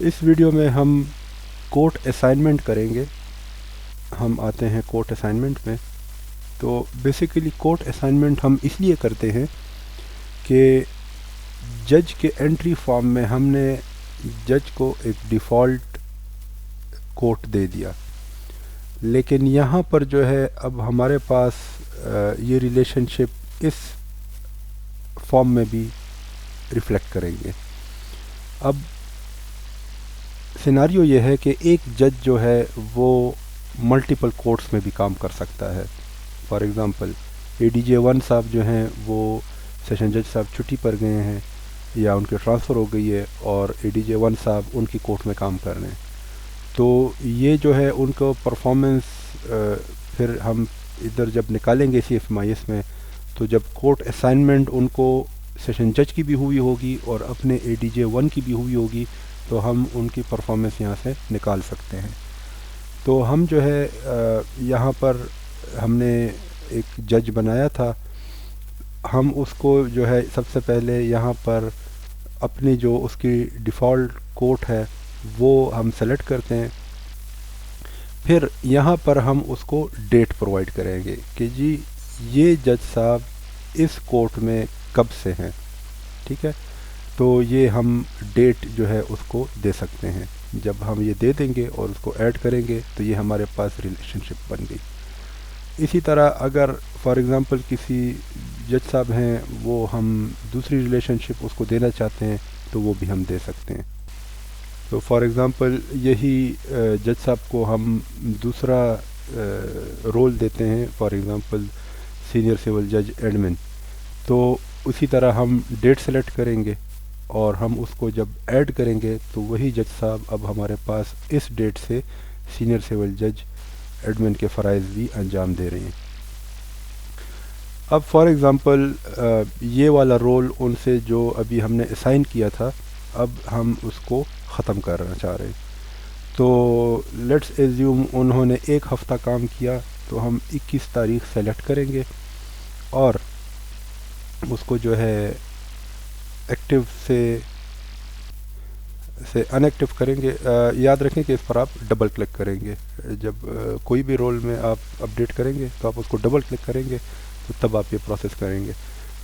اس video میں ہم court assignment کریں گے. ہم آتے ہیں کورٹ اسائنمنٹ میں. تو بیسیکلی کورٹ اسائنمنٹ ہم اس لیے کرتے ہیں کہ جج کے انٹری فارم میں ہم نے جج کو ایک ڈیفالٹ کورٹ دے دیا، لیکن یہاں پر جو ہے اب ہمارے پاس یہ ریلیشن شپ اس فارم میں بھی ریفلیکٹ کریں گے. اب سیناریو یہ ہے کہ ایک جج جو ہے وہ ملٹیپل کورٹس میں بھی کام کر سکتا ہے. فار ایگزامپل ADJ1 صاحب جو ہیں وہ سیشن جج صاحب چھٹی پر گئے ہیں یا ان کے ٹرانسفر ہو گئی ہے اور ADJ1 صاحب ان کی کورٹ میں کام کر رہے ہیں. تو یہ جو ہے ان کو پرفارمنس پھر ہم ادھر جب نکالیں گے CFMIS میں، تو جب کورٹ اسائنمنٹ ان کو سیشن جج کی بھی ہوئی ہوگی اور اپنے ADJ1 کی بھی ہوئی ہوگی تو ہم ان کی پرفارمنس یہاں سے نکال سکتے ہیں. تو ہم جو ہے یہاں پر ہم نے ایک جج بنایا تھا. ہم اس کو جو ہے سب سے پہلے یہاں پر اپنی جو اس کی ڈیفالٹ کورٹ ہے وہ ہم سلیکٹ کرتے ہیں. پھر یہاں پر ہم اس کو ڈیٹ پرووائڈ کریں گے کہ جی یہ جج صاحب اس کورٹ میں کب سے ہیں. ٹھیک ہے، تو یہ ہم ڈیٹ جو ہے اس کو دے سکتے ہیں. جب ہم یہ دے دیں گے اور اس کو ایڈ کریں گے تو یہ ہمارے پاس ریلیشن شپ بن گئی. اسی طرح اگر فار ایگزامپل کسی جج صاحب ہیں وہ ہم دوسری ریلیشن شپ اس کو دینا چاہتے ہیں تو وہ بھی ہم دے سکتے ہیں. تو فار ایگزامپل یہی جج صاحب کو ہم دوسرا رول دیتے ہیں، فار ایگزامپل سینئر سول جج ایڈمن. تو اسی طرح ہم ڈیٹ سلیکٹ کریں گے اور ہم اس کو جب ایڈ کریں گے تو وہی جج صاحب اب ہمارے پاس اس ڈیٹ سے سینئر سول جج ایڈمن کے فرائض بھی انجام دے رہے ہیں. اب فار ایگزامپل یہ والا رول ان سے جو ابھی ہم نے اسائن کیا تھا اب ہم اس کو ختم کرنا چاہ رہے ہیں. تو لیٹس ایزیوم انہوں نے 1 ہفتہ کام کیا، تو ہم 21 تاریخ سلیکٹ کریں گے اور اس کو جو ہے ایکٹیو سے ان ایکٹیو کریں گے. یاد رکھیں کہ اس پر آپ ڈبل کلک کریں گے. جب کوئی بھی رول میں آپ اپڈیٹ کریں گے تو آپ اس کو ڈبل کلک کریں گے تو تب آپ یہ پروسیس کریں گے.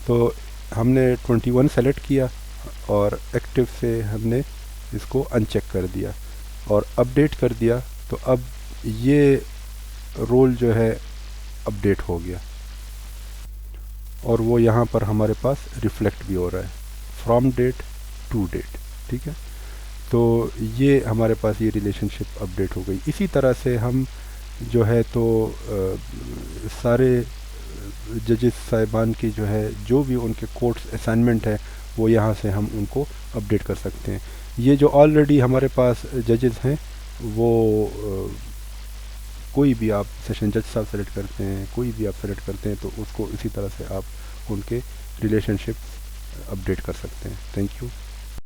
تو ہم نے 21 سلیکٹ کیا اور ایکٹیو سے ہم نے اس کو ان چیک کر دیا اور اپڈیٹ کر دیا. تو اب یہ رول جو ہے اپڈیٹ ہو گیا اور وہ یہاں پر ہمارے پاس ریفلیکٹ بھی ہو رہا ہے فرام ڈیٹ ٹو ڈیٹ. ٹھیک ہے، تو یہ ہمارے پاس یہ ریلیشن شپ اپڈیٹ ہو گئی. اسی طرح سے ہم جو ہے تو سارے ججز صاحبان کی جو ہے جو بھی ان کے کورٹس اسائنمنٹ ہے وہ یہاں سے ہم ان کو اپڈیٹ کر سکتے ہیں. یہ جو آلریڈی ہمارے پاس ججز ہیں وہ کوئی بھی آپ سیشن جج صاحب سلیکٹ کرتے ہیں، کوئی بھی آپ سلیکٹ کرتے ہیں تو اس کو اسی طرح سے آپ ان کے ریلیشن شپ اپڈیٹ کر سکتے ہیں. Thank you.